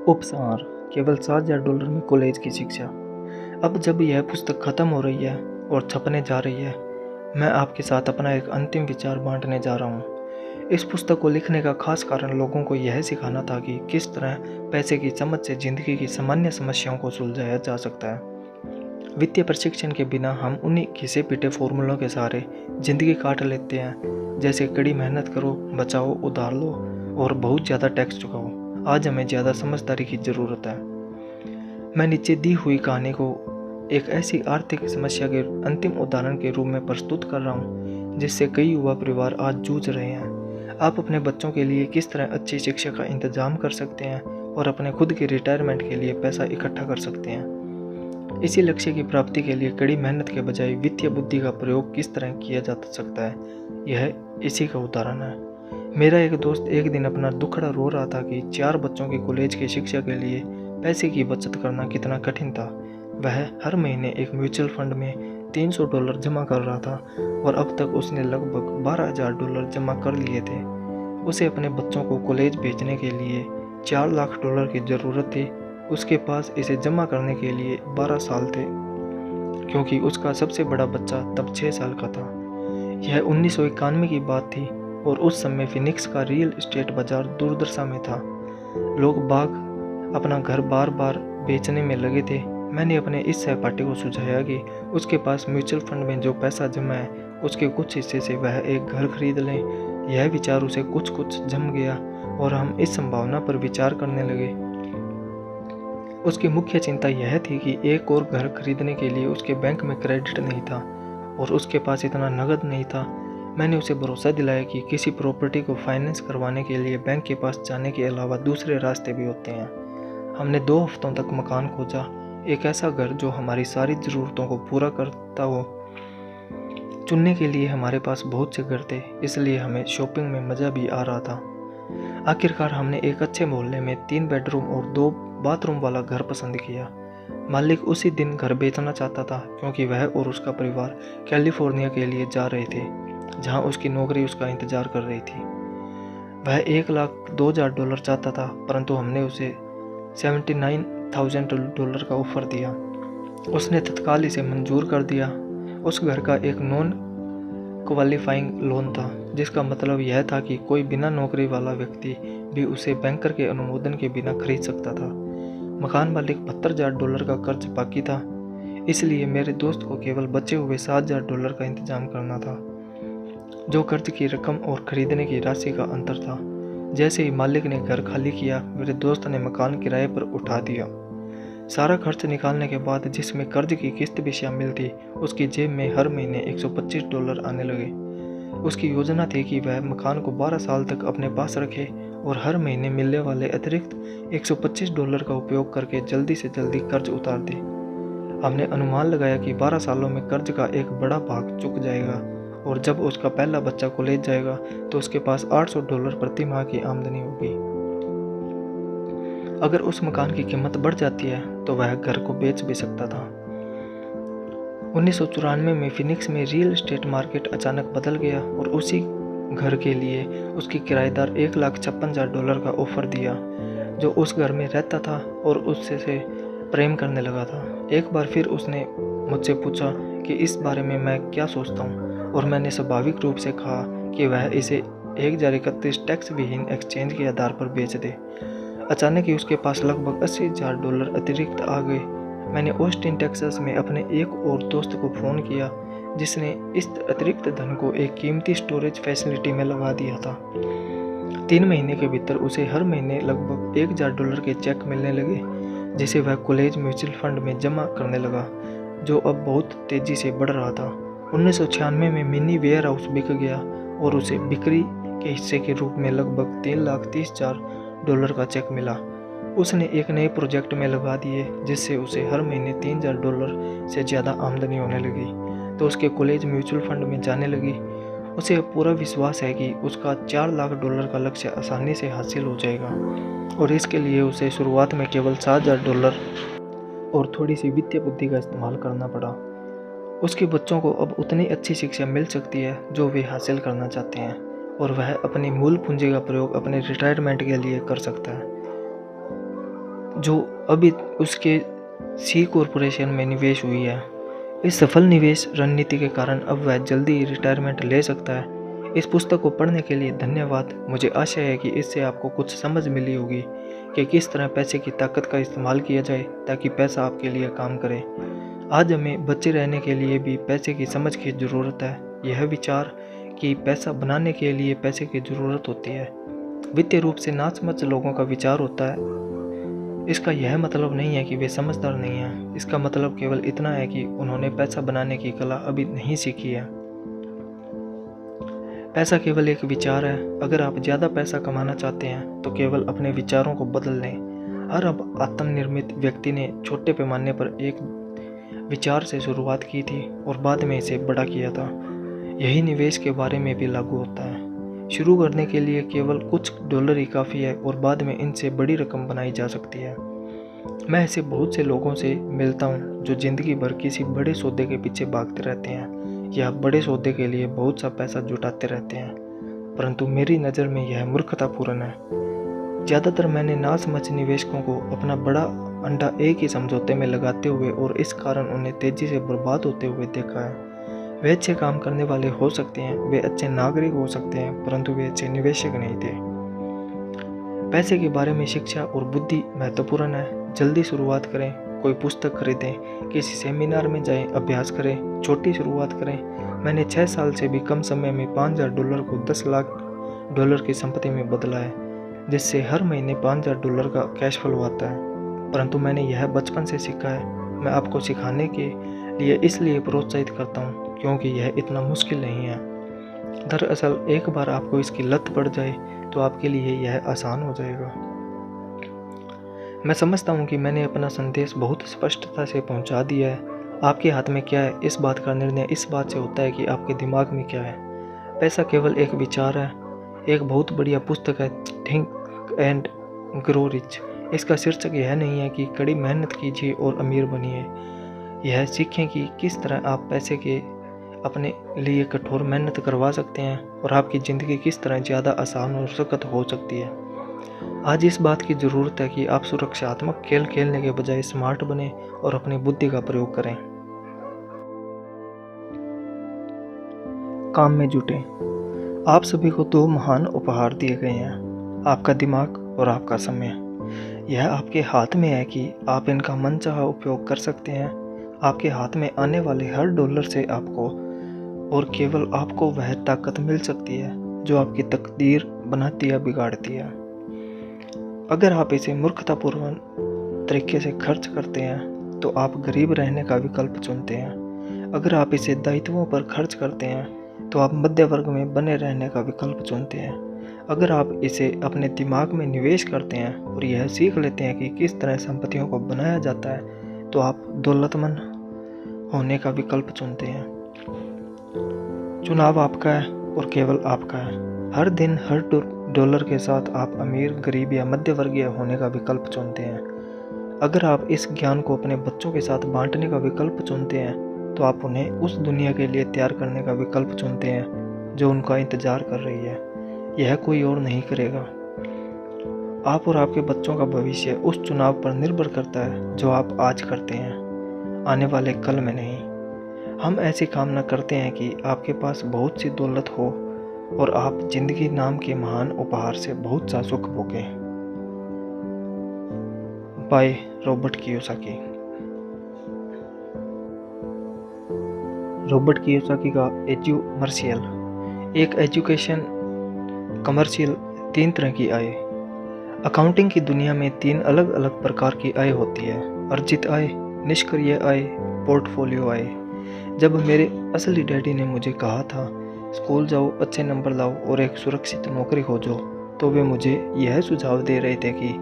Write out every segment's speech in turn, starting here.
उपसार केवल $7,000 में कॉलेज की शिक्षा। अब जब यह पुस्तक खत्म हो रही है और छपने जा रही है, मैं आपके साथ अपना एक अंतिम विचार बांटने जा रहा हूँ। इस पुस्तक को लिखने का खास कारण लोगों को यह सिखाना था कि किस तरह पैसे की समझ से जिंदगी की सामान्य समस्याओं को सुलझाया जा सकता है। वित्तीय प्रशिक्षण के बिना हम उन्हीं घिसे पिटे फॉर्मूलों के सहारे जिंदगी काट लेते हैं, जैसे कड़ी मेहनत करो, बचाओ, उधार लो और बहुत ज़्यादा टैक्स चुकाओ। आज हमें ज़्यादा समझदारी की ज़रूरत है। मैं नीचे दी हुई कहानी को एक ऐसी आर्थिक समस्या के अंतिम उदाहरण के रूप में प्रस्तुत कर रहा हूँ जिससे कई युवा परिवार आज जूझ रहे हैं। आप अपने बच्चों के लिए किस तरह अच्छी शिक्षा का इंतजाम कर सकते हैं और अपने खुद के रिटायरमेंट के लिए पैसा इकट्ठा कर सकते हैं। इसी लक्ष्य की प्राप्ति के लिए कड़ी मेहनत के बजाय वित्तीय बुद्धि का प्रयोग किस तरह किया जा सकता है, यह इसी का उदाहरण है। मेरा एक दोस्त एक दिन अपना दुखड़ा रो रहा था कि 4 बच्चों के कॉलेज की शिक्षा के लिए पैसे की बचत करना कितना कठिन था। वह हर महीने एक म्यूचुअल फंड में $300 जमा कर रहा था और अब तक उसने लगभग $12,000 जमा कर लिए थे। उसे अपने बच्चों को कॉलेज भेजने के लिए $4 लाख की ज़रूरत थी। उसके पास इसे जमा करने के लिए 12 साल थे, क्योंकि उसका सबसे बड़ा बच्चा तब 6 साल का था। यह 1991 की बात थी और उस समय फिनिक्स का रियल एस्टेट बाजार दुर्दशा में था। लोग बाग अपना घर बार बार बेचने में लगे थे। मैंने अपने इस सहपाठी को सुझाया कि उसके पास म्यूचुअल फंड में जो पैसा जमा है उसके कुछ हिस्से से वह एक घर खरीद लें। यह विचार उसे कुछ जम गया और हम इस संभावना पर विचार करने लगे। उसकी मुख्य चिंता यह थी कि एक और घर खरीदने के लिए उसके बैंक में क्रेडिट नहीं था और उसके पास इतना नगद नहीं था। मैंने उसे भरोसा दिलाया कि किसी प्रॉपर्टी को फाइनेंस करवाने के लिए बैंक के पास जाने के अलावा दूसरे रास्ते भी होते हैं। हमने 2 हफ्तों तक मकान खोजा, एक ऐसा घर जो हमारी सारी ज़रूरतों को पूरा करता हो। चुनने के लिए हमारे पास बहुत से घर थे, इसलिए हमें शॉपिंग में मज़ा भी आ रहा था। आखिरकार हमने एक अच्छे मोहल्ले में 3 बेडरूम और 2 बाथरूम वाला घर पसंद किया। मालिक उसी दिन घर बेचना चाहता था क्योंकि वह और उसका परिवार कैलिफोर्निया के लिए जा रहे थे, जहां उसकी नौकरी उसका इंतजार कर रही थी। वह $1,02,000 चाहता था, परंतु हमने उसे $79,000 का ऑफर दिया। उसने तत्काल इसे मंजूर कर दिया। उस घर का एक नॉन क्वालिफाइंग लोन था, जिसका मतलब यह था कि कोई बिना नौकरी वाला व्यक्ति भी उसे बैंकर के अनुमोदन के बिना खरीद सकता था। मकान मालिक $72,000 का कर्ज बाकी था, इसलिए मेरे दोस्त को केवल बचे हुए $7,000 का इंतजाम करना था, जो कर्ज की रकम और खरीदने की राशि का अंतर था। जैसे ही मालिक ने घर खाली किया, मेरे दोस्त ने मकान किराए पर उठा दिया। सारा खर्च निकालने के बाद, जिसमें कर्ज की किस्त भी शामिल थी, उसकी जेब में हर महीने $125 आने लगे। उसकी योजना थी कि वह मकान को 12 साल तक अपने पास रखे और हर महीने मिलने वाले अतिरिक्त $125 का उपयोग करके जल्दी से जल्दी कर्ज उतार दे। हमने अनुमान लगाया कि 12 सालों में कर्ज का एक बड़ा भाग चुक जाएगा और जब उसका पहला बच्चा कॉलेज जाएगा तो उसके पास $800 प्रति माह की आमदनी होगी। अगर उस मकान की कीमत बढ़ जाती है तो वह घर को बेच भी सकता था। 1994 में फिनिक्स में रियल एस्टेट मार्केट अचानक बदल गया और उसी घर के लिए उसकी किराएदार $1,56,000 का ऑफर दिया, जो उस घर में रहता था और उससे प्रेम करने लगा था। एक बार फिर उसने मुझसे पूछा कि इस बारे में मैं क्या सोचता हूँ और मैंने स्वाभाविक रूप से कहा कि वह इसे 1031 टैक्स विहीन एक्सचेंज के आधार पर बेच दे। अचानक ही उसके पास लगभग $80,000 अतिरिक्त आ गए। मैंने ऑस्टिन टेक्सास में अपने एक और दोस्त को फ़ोन किया, जिसने इस अतिरिक्त धन को एक कीमती स्टोरेज फैसिलिटी में लगा दिया था। 3 महीने के भीतर उसे हर महीने लगभग $1,000 के चेक मिलने लगे, जिसे वह कॉलेज म्यूचुअल फंड में जमा करने लगा, जो अब बहुत तेज़ी से बढ़ रहा था। 1996 में मिनी वेयर हाउस बिक गया और उसे बिक्री के हिस्से के रूप में लगभग $3,30,000 का चेक मिला। उसने एक नए प्रोजेक्ट में लगा दिए, जिससे उसे हर महीने $3,000 से ज़्यादा आमदनी होने लगी, तो उसके कॉलेज म्यूचुअल फंड में जाने लगी। उसे पूरा विश्वास है कि उसका $4 लाख का लक्ष्य आसानी से हासिल हो जाएगा और इसके लिए उसे शुरुआत में केवल $7,000 और थोड़ी सी वित्तीय बुद्धि का इस्तेमाल करना पड़ा। उसके बच्चों को अब उतनी अच्छी शिक्षा मिल सकती है जो वे हासिल करना चाहते हैं और वह अपनी मूल पूंजी का प्रयोग अपने रिटायरमेंट के लिए कर सकता है। जो अभी उसके सी कॉरपोरेशन में निवेश हुई है। इस सफल निवेश रणनीति के कारण अब वह जल्दी ही रिटायरमेंट ले सकता है। इस पुस्तक को पढ़ने के लिए धन्यवाद। मुझे आशा है कि इससे आपको कुछ समझ मिली होगी कि किस तरह पैसे की ताकत का इस्तेमाल किया जाए ताकि पैसा आपके लिए काम करे। आज हमें बचे रहने के लिए भी पैसे की समझ की ज़रूरत है। यह विचार कि पैसा बनाने के लिए पैसे की ज़रूरत होती है वित्तीय रूप से नासमझ लोगों का विचार होता है। इसका यह मतलब नहीं है कि वे समझदार नहीं हैं। इसका मतलब केवल इतना है कि उन्होंने पैसा बनाने की कला अभी नहीं सीखी है। पैसा केवल एक विचार है। अगर आप ज़्यादा पैसा कमाना चाहते हैं तो केवल अपने विचारों को बदल लें। हर आत्मनिर्मित व्यक्ति ने छोटे पैमाने पर एक विचार से शुरुआत की थी और बाद में इसे बड़ा किया था। यही निवेश के बारे में भी लागू होता है। शुरू करने के लिए केवल कुछ डॉलर ही काफ़ी है और बाद में इनसे बड़ी रकम बनाई जा सकती है। मैं ऐसे बहुत से लोगों से मिलता हूँ जो ज़िंदगी भर किसी बड़े सौदे के पीछे भागते रहते हैं या बड़े सौदे के लिए बहुत सा पैसा जुटाते रहते हैं, परंतु मेरी नज़र में यह मूर्खतापूर्ण है। ज़्यादातर मैंने नासमझ निवेशकों को अपना बड़ा अंडा एक ही समझौते में लगाते हुए और इस कारण उन्हें तेज़ी से बर्बाद होते हुए देखा है। वे अच्छे काम करने वाले हो सकते हैं, वे अच्छे नागरिक हो सकते हैं, परंतु वे अच्छे निवेशक नहीं थे। पैसे के बारे में शिक्षा और बुद्धि महत्वपूर्ण है। जल्दी शुरुआत करें, कोई पुस्तक खरीदें, किसी सेमिनार में जाएं, अभ्यास करें, छोटी शुरुआत करें। मैंने 6 साल से भी कम समय में $5000 को $10 लाख की संपत्ति में बदला है, जिससे हर महीने $5000 का कैश फ्लो आता है। परंतु मैंने यह बचपन से सीखा है। मैं आपको सिखाने के लिए इसलिए प्रोत्साहित करता हूँ क्योंकि यह इतना मुश्किल नहीं है। दरअसल एक बार आपको इसकी लत पड़ जाए तो आपके लिए यह आसान हो जाएगा। मैं समझता हूँ कि मैंने अपना संदेश बहुत स्पष्टता से पहुँचा दिया है। आपके हाथ में क्या है, इस बात का निर्णय इस बात से होता है कि आपके दिमाग में क्या है। पैसा केवल एक विचार है। एक बहुत बढ़िया पुस्तक है थिंक एंड ग्रो रिच। इसका शीर्षक यह नहीं है कि कड़ी मेहनत कीजिए और अमीर बनिए। यह सीखें कि किस तरह आप पैसे के अपने लिए कठोर मेहनत करवा सकते हैं और आपकी ज़िंदगी किस तरह ज़्यादा आसान और सख्त हो सकती है। आज इस बात की ज़रूरत है कि आप सुरक्षात्मक खेल खेलने के बजाय स्मार्ट बने और अपनी बुद्धि का प्रयोग करें। काम में जुटें। आप सभी को 2 महान उपहार दिए गए हैं, आपका दिमाग और आपका समय। यह आपके हाथ में है कि आप इनका मनचाहा उपयोग कर सकते हैं। आपके हाथ में आने वाले हर डॉलर से आपको और केवल आपको वह ताकत मिल सकती है जो आपकी तकदीर बनाती या बिगाड़ती है। अगर आप इसे मूर्खतापूर्ण तरीके से खर्च करते हैं तो आप गरीब रहने का विकल्प चुनते हैं। अगर आप इसे दायित्वों पर खर्च करते हैं तो आप मध्य वर्ग में बने रहने का विकल्प चुनते हैं। अगर आप इसे अपने दिमाग में निवेश करते हैं और यह सीख लेते हैं कि किस तरह संपत्तियों को बनाया जाता है तो आप दौलतमंद होने का विकल्प चुनते हैं। चुनाव आपका है और केवल आपका है। हर दिन हर डॉलर के साथ आप अमीर, गरीब या मध्य वर्गीय होने का विकल्प चुनते हैं। अगर आप इस ज्ञान को अपने बच्चों के साथ बांटने का विकल्प चुनते हैं तो आप उन्हें उस दुनिया के लिए तैयार करने का विकल्प चुनते हैं जो उनका इंतजार कर रही है। यह कोई और नहीं करेगा। आप और आपके बच्चों का भविष्य उस चुनाव पर निर्भर करता है जो आप आज करते हैं, आने वाले कल में नहीं। हम ऐसी कामना करते हैं कि आपके पास बहुत सी दौलत हो और आप जिंदगी नाम के महान उपहार से बहुत सा सुख भोगें। By Robert Kiyosaki. Robert Kiyosaki का एजुमर्शियल। एक एजुकेशन कमर्शियल 3 तरह की आय। अकाउंटिंग की दुनिया में 3 अलग अलग प्रकार की आय होती है: अर्जित आय, निष्क्रिय आय, पोर्टफोलियो आय। जब मेरे असली डैडी ने मुझे कहा था स्कूल जाओ, अच्छे नंबर लाओ और एक सुरक्षित नौकरी खोजो, तो वे मुझे यह सुझाव दे रहे थे कि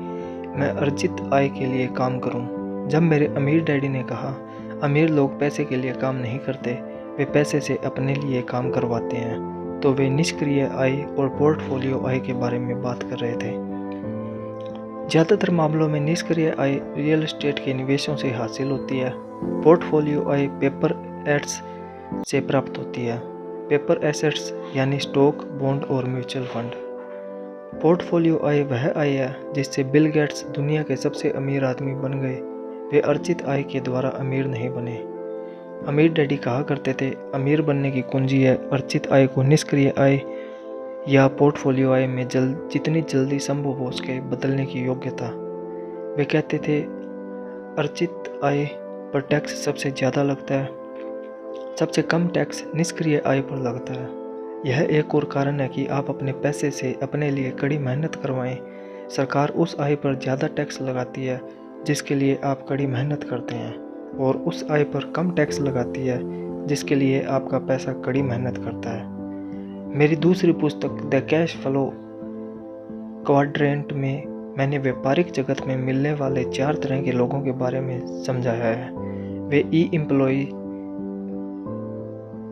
मैं अर्जित आय के लिए काम करूं। जब मेरे अमीर डैडी ने कहा अमीर लोग पैसे के लिए काम नहीं करते, वे पैसे से अपने लिए काम करवाते हैं, तो वे निष्क्रिय आय और पोर्टफोलियो आय के बारे में बात कर रहे थे। ज़्यादातर मामलों में निष्क्रिय आय रियल एस्टेट के निवेशों से हासिल होती है। पोर्टफोलियो आय पेपर एसेट्स से प्राप्त होती है। पेपर एसेट्स यानी स्टॉक, बॉन्ड और म्यूचुअल फंड। पोर्टफोलियो आय वह आय है जिससे बिल गेट्स दुनिया के सबसे अमीर आदमी बन गए। वे अर्जित आय के द्वारा अमीर नहीं बने। अमीर डैडी कहा करते थे, अमीर बनने की कुंजी है अर्जित आय को निष्क्रिय आय या पोर्टफोलियो आय में जितनी जल्दी संभव हो सके बदलने की योग्यता। वे कहते थे, अर्जित आय पर टैक्स सबसे ज़्यादा लगता है, सबसे कम टैक्स निष्क्रिय आय पर लगता है। यह एक और कारण है कि आप अपने पैसे से अपने लिए कड़ी मेहनत करवाएं। सरकार उस आय पर ज़्यादा टैक्स लगाती है जिसके लिए आप कड़ी मेहनत करते हैं, और उस आय पर कम टैक्स लगाती है जिसके लिए आपका पैसा कड़ी मेहनत करता है। मेरी दूसरी पुस्तक द कैश फ्लो क्वाड्रेंट में मैंने व्यापारिक जगत में मिलने वाले 4 तरह के लोगों के बारे में समझाया है। वे E employee,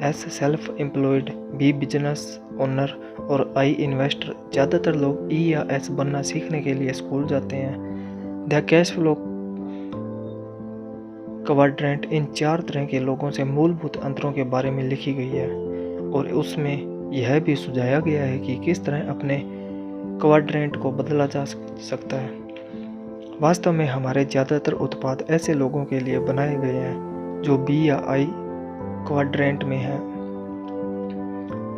S self employed, B business owner और आई इन्वेस्टर। ज़्यादातर लोग ई या एस बनना सीखने के लिए स्कूल जाते हैं। द कैश फ्लो क्वाड्रेंट इन 4 तरह के लोगों से मूलभूत अंतरों के बारे में लिखी गई है, और उसमें यह भी सुझाया गया है कि किस तरह अपने क्वाड्रेंट को बदला जा सकता है। वास्तव में हमारे ज़्यादातर उत्पाद ऐसे लोगों के लिए बनाए गए हैं जो बी या आई क्वाड्रेंट में है।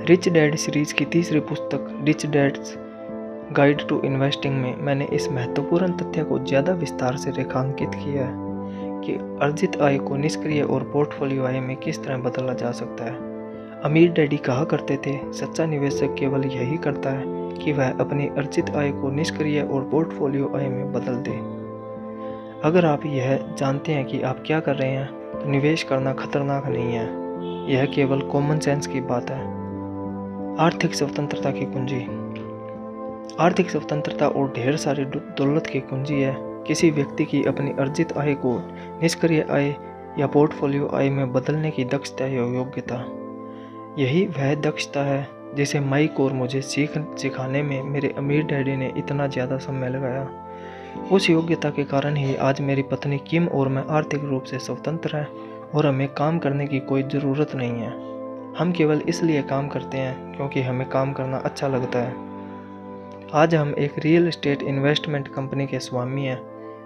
रिच डैड सीरीज की तीसरी पुस्तक rich dad's guide to investing में मैंने इस महत्वपूर्ण तथ्य को ज़्यादा विस्तार से रेखांकित किया है कि अर्जित आय को निष्क्रिय और पोर्टफोलियो आय में किस तरह बदला जा सकता है। अमीर डैडी कहा करते थे, सच्चा निवेशक केवल यही करता है कि वह अपनी अर्जित आय को निष्क्रिय और पोर्टफोलियो आय में बदल दे। अगर आप यह जानते हैं कि आप क्या कर रहे हैं तो निवेश करना खतरनाक नहीं है। यह केवल कॉमन सेंस की बात है। आर्थिक स्वतंत्रता की कुंजी। आर्थिक स्वतंत्रता और ढेर सारी दौलत की कुंजी है किसी व्यक्ति की अपनी अर्जित आय को निष्क्रिय आय या पोर्टफोलियो आय में बदलने की दक्षता या योग्यता। यही वह दक्षता है जिसे माइक और मुझे सिखाने में मेरे अमीर डैडी ने इतना ज़्यादा समय लगाया। उस योग्यता के कारण ही आज मेरी पत्नी किम और मैं आर्थिक रूप से स्वतंत्र हैं, और हमें काम करने की कोई ज़रूरत नहीं है। हम केवल इसलिए काम करते हैं क्योंकि हमें काम करना अच्छा लगता है। आज हम एक रियल एस्टेट इन्वेस्टमेंट कंपनी के स्वामी हैं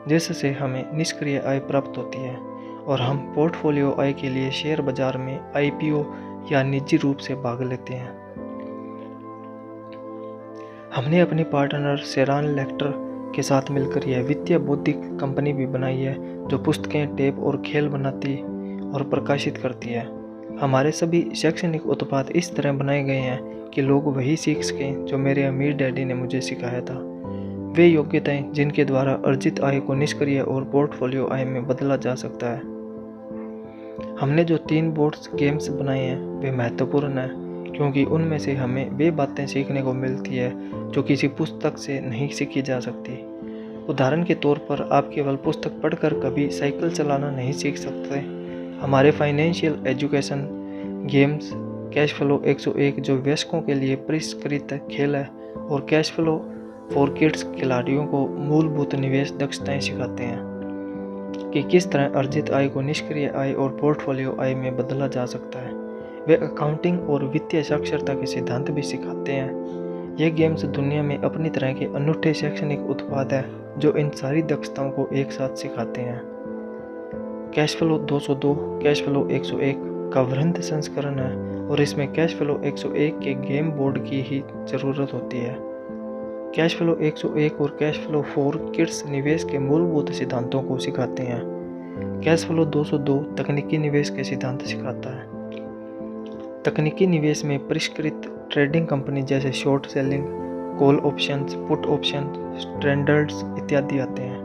जिससे हमें निष्क्रिय आय प्राप्त होती है, और हम पोर्टफोलियो आय के लिए शेयर बाजार में IPO या निजी रूप से भाग लेते हैं। हमने अपनी पार्टनर शेरान लेक्टर के साथ मिलकर यह वित्तीय बौद्धिक कंपनी भी बनाई है जो पुस्तकें, टेप और खेल बनाती और प्रकाशित करती है। हमारे सभी शैक्षणिक उत्पाद इस तरह बनाए गए हैं कि लोग वही सीख सकें जो मेरे अमीर डैडी ने मुझे सिखाया था। वे योग्यताएं जिनके द्वारा अर्जित आय को निष्क्रिय और पोर्टफोलियो आय में बदला जा सकता है। हमने जो 3 बोर्ड्स गेम्स बनाए हैं वे महत्वपूर्ण हैं क्योंकि उनमें से हमें वे बातें सीखने को मिलती है जो किसी पुस्तक से नहीं सीखी जा सकती। उदाहरण के तौर पर आप केवल पुस्तक पढ़कर कभी साइकिल चलाना नहीं सीख सकते। हमारे financial education games cash flow 101 जो वयस्कों के लिए परिष्कृत खेल है, और कैश फ्लो फॉर किड्स खिलाड़ियों को मूलभूत निवेश दक्षताएं सिखाते हैं कि किस तरह अर्जित आय को निष्क्रिय आय और पोर्टफोलियो आय में बदला जा सकता है। वे अकाउंटिंग और वित्तीय साक्षरता के सिद्धांत भी सिखाते हैं। ये गेम्स दुनिया में अपनी तरह के अनूठे शैक्षणिक उत्पाद हैं जो इन सारी दक्षताओं को एक साथ सिखाते हैं। कैश फ्लो 202 कैश फ्लो 101 का वृहद संस्करण है, और इसमें कैश फ्लो 101 के गेम बोर्ड की ही ज़रूरत होती है। कैश फ्लो 101 और कैश फ्लो फॉर किड्स निवेश के मूलभूत सिद्धांतों को सिखाते हैं। कैश फ्लो 202 तकनीकी निवेश के सिद्धांत सिखाता है। तकनीकी निवेश में परिष्कृत ट्रेडिंग कंपनी जैसे short selling, call options, put option, standards इत्यादि आते हैं।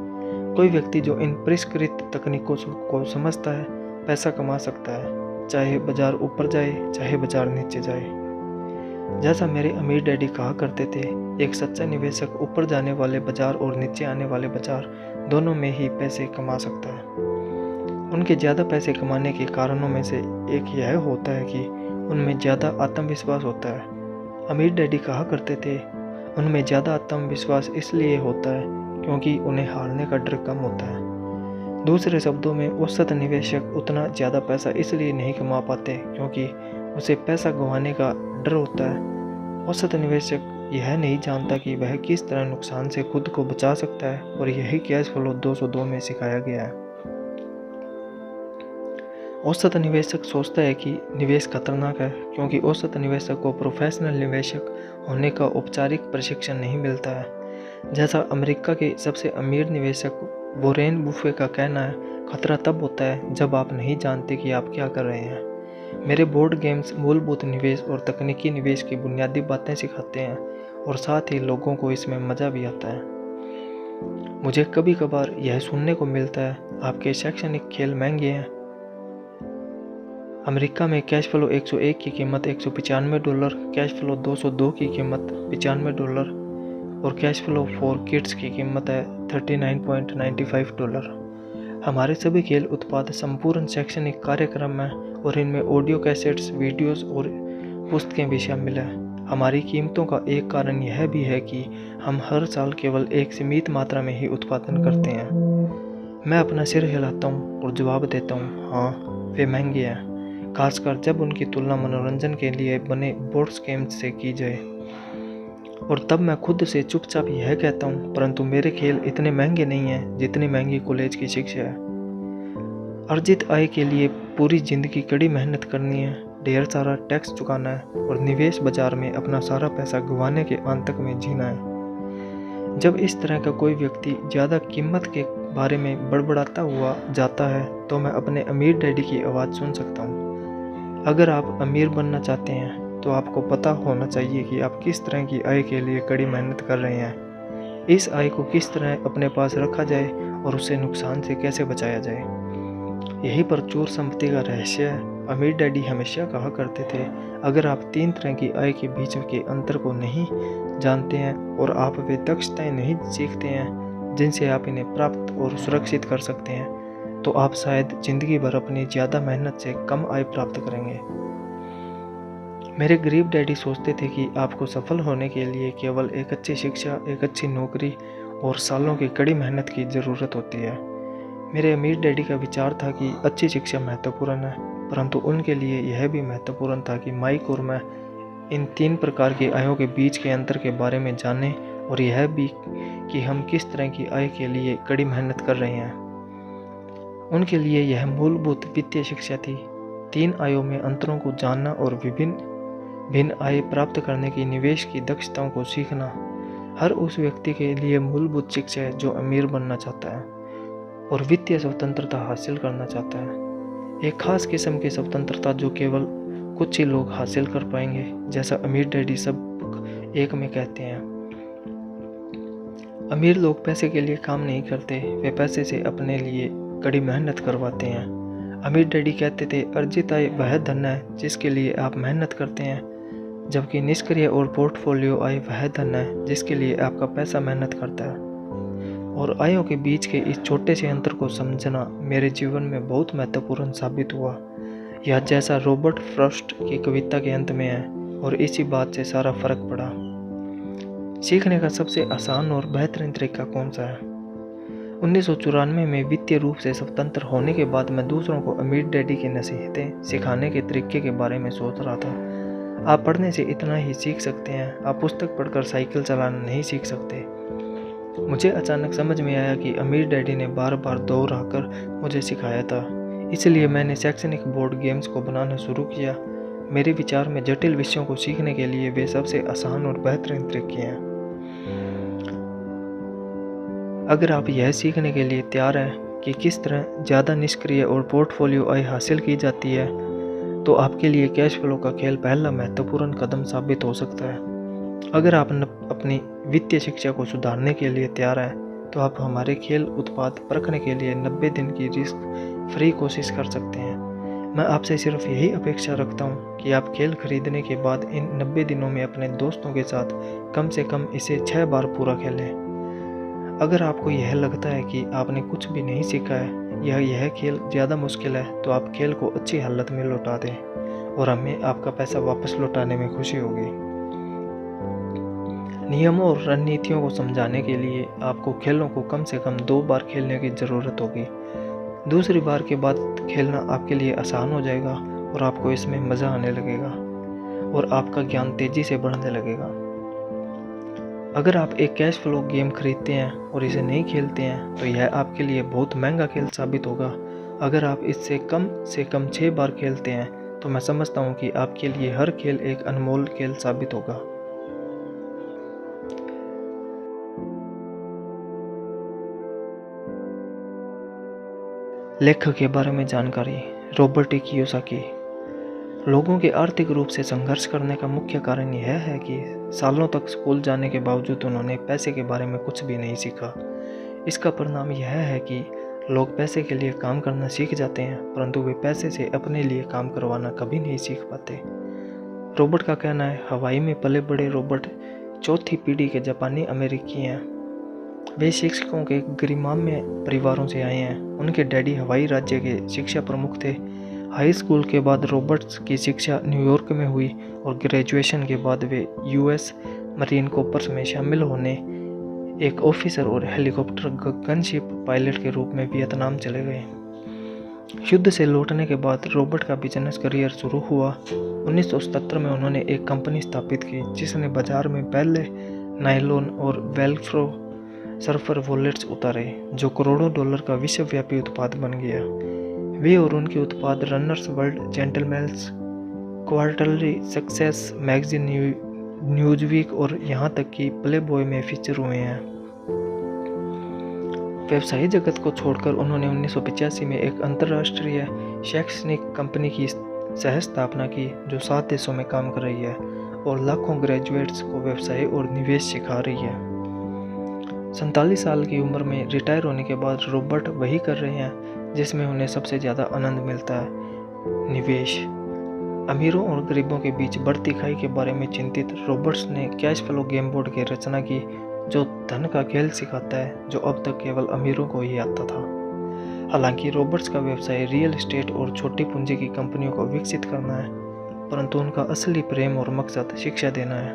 कोई व्यक्ति जो इन परिष्कृत तकनीकों को समझता है पैसा कमा सकता है, चाहे बाजार ऊपर जाए चाहे बाजार नीचे जाए। जैसा मेरे अमीर डैडी कहा करते थे, एक सच्चा निवेशक ऊपर जाने वाले बाजार और नीचे आने वाले बाजार दोनों में ही पैसे कमा सकता है। उनके ज़्यादा पैसे कमाने के कारणों में से एक यह होता है कि उनमें ज़्यादा आत्मविश्वास होता है। अमीर डैडी कहा करते थे, उनमें ज़्यादा आत्मविश्वास इसलिए होता है क्योंकि उन्हें हारने का डर कम होता है। दूसरे शब्दों में, औसत निवेशक उतना ज़्यादा पैसा इसलिए नहीं कमा पाते क्योंकि उसे पैसा गंवाने का डर होता है। औसत निवेशक यह नहीं जानता कि वह किस तरह नुकसान से खुद को बचा सकता है, और यही कैश फ्लो 202 में सिखाया गया है। औसत निवेशक सोचता है कि निवेश खतरनाक है, क्योंकि औसत निवेशक को प्रोफेशनल निवेशक होने का औपचारिक प्रशिक्षण नहीं मिलता है। जैसा अमेरिका के सबसे अमीर निवेशक वॉरेन बुफे का कहना है, खतरा तब होता है जब आप नहीं जानते कि आप क्या कर रहे हैं। मेरे बोर्ड गेम्स मूलभूत निवेश और तकनीकी निवेश की बुनियादी बातें सिखाते हैं, और साथ ही लोगों को इसमें मज़ा भी आता है। मुझे कभी कभार यह सुनने को मिलता है, आपके शैक्षणिक खेल महंगे हैं। अमेरिका में कैश फ्लो 101 की कीमत $195, कैश फ्लो 202 की कीमत $95 और कैश फ्लो फॉर किड्स की कीमत है $39.95। हमारे सभी खेल उत्पाद संपूर्ण शैक्षणिक कार्यक्रम हैं, और इनमें ऑडियो कैसेट्स, वीडियोस और पुस्तकें भी शामिल हैं। हमारी कीमतों का एक कारण यह भी है कि हम हर साल केवल एक सीमित मात्रा में ही उत्पादन करते हैं। मैं अपना सिर हिलाता हूँ और जवाब देता हूँ, हाँ, वे महंगे हैं, खासकर जब उनकी तुलना मनोरंजन के लिए बने बोर्ड गेम्स से की जाए। और तब मैं खुद से चुपचाप यह कहता हूँ, परंतु मेरे खेल इतने महंगे नहीं हैं जितनी महंगी कॉलेज की शिक्षा है। अर्जित आय के लिए पूरी जिंदगी कड़ी मेहनत करनी है, ढेर सारा टैक्स चुकाना है, और निवेश बाजार में अपना सारा पैसा गंवाने के आतंक में जीना है। जब इस तरह का कोई व्यक्ति ज़्यादा कीमत के बारे में बड़बड़ाता हुआ जाता है, तो मैं अपने अमीर डैडी की आवाज़ सुन सकता हूँ। अगर आप अमीर बनना चाहते हैं तो आपको पता होना चाहिए कि आप किस तरह की आय के लिए कड़ी मेहनत कर रहे हैं। इस आय को किस तरह अपने पास रखा जाए और उसे नुकसान से कैसे बचाया जाए, यही प्रचुर संपत्ति का रहस्य है। अमीर डैडी हमेशा कहा करते थे, अगर आप 3 तरह की आय के बीच के अंतर को नहीं जानते हैं और आप वे दक्षताएं नहीं सीखते हैं जिनसे आप इन्हें प्राप्त और सुरक्षित कर सकते हैं, तो आप शायद जिंदगी भर अपनी ज़्यादा मेहनत से कम आय प्राप्त करेंगे। मेरे गरीब डैडी सोचते थे कि आपको सफल होने के लिए केवल एक अच्छी शिक्षा, एक अच्छी नौकरी और सालों की कड़ी मेहनत की ज़रूरत होती है। मेरे अमीर डैडी का विचार था कि अच्छी शिक्षा महत्वपूर्ण है, परंतु उनके लिए यह भी महत्वपूर्ण था कि माइक और मैं इन 3 प्रकार की आयों के बीच के अंतर के बारे में जानें, और यह भी कि हम किस तरह की आय के लिए कड़ी मेहनत कर रहे हैं। उनके लिए यह मूलभूत वित्तीय शिक्षा थी, 3 आयों में अंतरों को जानना और भिन्न आय प्राप्त करने की निवेश की दक्षताओं को सीखना हर उस व्यक्ति के लिए मूलभूत शिक्षा है जो अमीर बनना चाहता है और वित्तीय स्वतंत्रता हासिल करना चाहता है। एक खास किस्म की स्वतंत्रता जो केवल कुछ ही लोग हासिल कर पाएंगे, जैसा अमीर डैडी सब एक में कहते हैं। अमीर लोग पैसे के लिए काम नहीं करते, वे पैसे से अपने लिए कड़ी मेहनत करवाते हैं। अमीर डैडी कहते थे, अर्जित आय वह धन है जिसके लिए आप मेहनत करते हैं, जबकि निष्क्रिय और पोर्टफोलियो आय वह धन है जिसके लिए आपका पैसा मेहनत करता है। और आयों के बीच के इस छोटे से अंतर को समझना मेरे जीवन में बहुत महत्वपूर्ण साबित हुआ। यह जैसा रॉबर्ट फ्रॉस्ट की कविता के अंत में है, और इसी बात से सारा फर्क पड़ा। सीखने का सबसे आसान और बेहतरीन तरीका कौन सा है? 1994 में वित्तीय रूप से स्वतंत्र होने के बाद मैं दूसरों को अमीर डैडी की नसीहतें सिखाने के तरीके के बारे में सोच रहा था। आप पढ़ने से इतना ही सीख सकते हैं, आप पुस्तक पढ़कर साइकिल चलाना नहीं सीख सकते। मुझे अचानक समझ में आया कि अमीर डैडी ने बार बार दोहराकर मुझे सिखाया था, इसलिए मैंने शैक्षणिक बोर्ड गेम्स को बनाना शुरू किया। मेरे विचार में जटिल विषयों को सीखने के लिए वे सबसे आसान और बेहतरीन तरीके हैं। अगर आप यह सीखने के लिए तैयार हैं कि किस तरह ज़्यादा निष्क्रिय और पोर्टफोलियो आय हासिल की जाती है, तो आपके लिए कैश फ्लो का खेल पहला महत्वपूर्ण कदम साबित हो सकता है। अगर आप अपनी वित्तीय शिक्षा को सुधारने के लिए तैयार हैं, तो आप हमारे खेल उत्पाद परखने के लिए 90 दिन की रिस्क फ्री कोशिश कर सकते हैं। मैं आपसे सिर्फ यही अपेक्षा रखता हूँ कि आप खेल खरीदने के बाद इन 90 दिनों में अपने दोस्तों के साथ कम से कम इसे 6 बार पूरा खेलें। अगर आपको यह लगता है कि आपने कुछ भी नहीं सीखा है या यह खेल ज़्यादा मुश्किल है, तो आप खेल को अच्छी हालत में लौटा दें और हमें आपका पैसा वापस लौटाने में खुशी होगी। नियमों और रणनीतियों को समझाने के लिए आपको खेलों को कम से कम 2 बार खेलने की ज़रूरत होगी। दूसरी बार के बाद खेलना आपके लिए आसान हो जाएगा और आपको इसमें मज़ा आने लगेगा और आपका ज्ञान तेज़ी से बढ़ने लगेगा। अगर आप एक कैश फ्लो गेम खरीदते हैं और इसे नहीं खेलते हैं तो यह आपके लिए बहुत महंगा खेल साबित होगा। अगर आप इससे कम से कम 6 बार खेलते हैं तो मैं समझता हूँ कि आपके लिए हर खेल एक अनमोल खेल साबित होगा। लेखक के बारे में जानकारी। Robert Kiyosaki. लोगों के आर्थिक रूप से संघर्ष करने का मुख्य कारण यह है कि सालों तक स्कूल जाने के बावजूद उन्होंने पैसे के बारे में कुछ भी नहीं सीखा। इसका परिणाम यह है कि लोग पैसे के लिए काम करना सीख जाते हैं, परंतु वे पैसे से अपने लिए काम करवाना कभी नहीं सीख पाते। रॉबर्ट का कहना है, हवाई में पले बड़े रॉबर्ट चौथी पीढ़ी के जापानी अमेरिकी हैं। वे शिक्षकों के गरिमामय परिवारों से आए हैं। उनके डैडी हवाई राज्य के शिक्षा प्रमुख थे। हाई स्कूल के बाद रॉबर्ट्स की शिक्षा न्यूयॉर्क में हुई और ग्रेजुएशन के बाद वे यूएस मरीन कॉर्प्स में शामिल होने एक ऑफिसर और हेलीकॉप्टर गनशिप पायलट के रूप में वियतनाम चले गए। युद्ध से लौटने के बाद रॉबर्ट का बिजनेस करियर शुरू हुआ। 1977 में उन्होंने एक कंपनी स्थापित की जिसने बाजार में पहले नायलॉन और वेल्क्रो सर्फर वॉलेट्स उतारे, जो करोड़ों डॉलर का विश्वव्यापी उत्पाद बन गया। वे और उनके उत्पाद runners world, gentleman's quarterly success magazine, Newsweek और यहाँ तक कि प्लेबॉय में फीचर हुए हैं। व्यवसायी जगत को छोड़कर उन्होंने 1985 में एक अंतर्राष्ट्रीय शैक्षणिक कंपनी की सह स्थापना की जो 7 देशों में काम कर रही है और लाखों ग्रेजुएट्स को व्यवसाय और निवेश सिखा रही है। 47 साल की उम्र में रिटायर होने के बाद रॉबर्ट वही कर रहे हैं जिसमें उन्हें सबसे ज़्यादा आनंद मिलता है, निवेश। अमीरों और गरीबों के बीच बढ़ती खाई के बारे में चिंतित रॉबर्ट्स ने कैश फ्लो गेम बोर्ड की रचना की जो धन का खेल सिखाता है, जो अब तक केवल अमीरों को ही आता था। हालांकि रॉबर्ट्स का व्यवसाय रियल एस्टेट और छोटी पूंजी की कंपनियों को विकसित करना है, परंतु उनका असली प्रेम और मकसद शिक्षा देना है।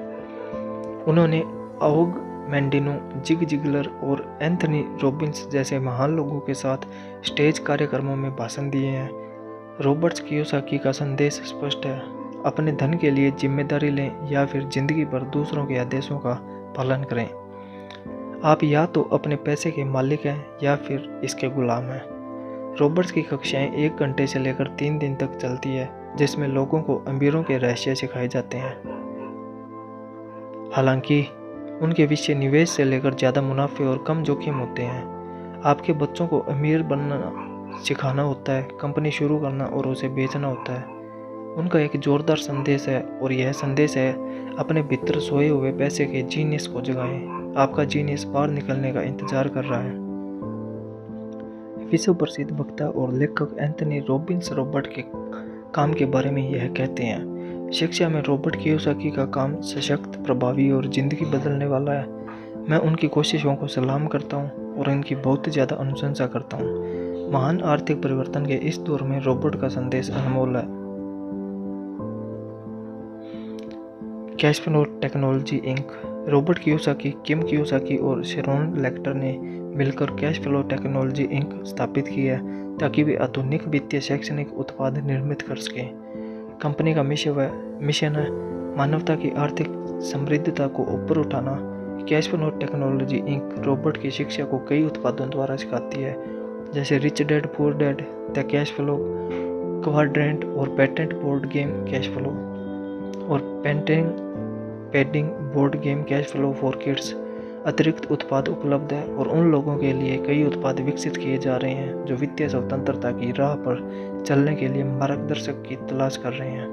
उन्होंने औग मैंडिनो, जिग जिगलर और एंथनी रॉबिन्स जैसे महान लोगों के साथ स्टेज कार्यक्रमों में भाषण दिए हैं। रॉबर्ट्स कियोसाकी का संदेश स्पष्ट है, अपने धन के लिए जिम्मेदारी लें या फिर जिंदगी भर दूसरों के आदेशों का पालन करें। आप या तो अपने पैसे के मालिक हैं या फिर इसके गुलाम हैं। रॉबर्ट्स की कक्षाएं 1 घंटे से लेकर 3 दिन तक चलती है जिसमें लोगों को अमीरों के रहस्य सिखाए जाते हैं। हालांकि उनके विषय निवेश से लेकर ज़्यादा मुनाफे और कम जोखिम होते हैं। आपके बच्चों को अमीर बनना सिखाना होता है, कंपनी शुरू करना और उसे बेचना होता है। उनका एक जोरदार संदेश है और यह संदेश है, अपने भीतर सोए हुए पैसे के जीनियस को जगाएं। आपका जीनियस बाहर निकलने का इंतजार कर रहा है। विश्व प्रसिद्ध वक्ता और लेखक एंथनी रॉबिन्स रॉबर्ट के काम के बारे में यह कहते हैं, शिक्षा में रॉबर्ट कियोसाकी का काम सशक्त, प्रभावी और जिंदगी बदलने वाला है। मैं उनकी कोशिशों को सलाम करता हूँ और इनकी बहुत ज़्यादा अनुशंसा करता हूँ। महान आर्थिक परिवर्तन के इस दौर में रॉबर्ट का संदेश अनमोल है। Cash flow technology Inc. Robert Kiyosaki, Kim Kiyosaki और शेरोन लेक्टर ने मिलकर कैश फ्लो टेक्नोलॉजी इंक स्थापित की है ताकि वे आधुनिक वित्तीय शैक्षणिक उत्पाद निर्मित कर सकें। कंपनी का मिशन है मानवता की आर्थिक समृद्धता को ऊपर उठाना। Cash flow technology Inc Robert की शिक्षा को कई उत्पादों द्वारा सिखाती है, जैसे rich dad poor dad, the cash flow quadrant और patent board game cash flow और पेडिंग board game cash flow for kids. अतिरिक्त उत्पाद उपलब्ध है और उन लोगों के लिए कई उत्पाद विकसित किए जा रहे हैं जो वित्तीय स्वतंत्रता की राह पर चलने के लिए मार्गदर्शक की तलाश कर रहे हैं।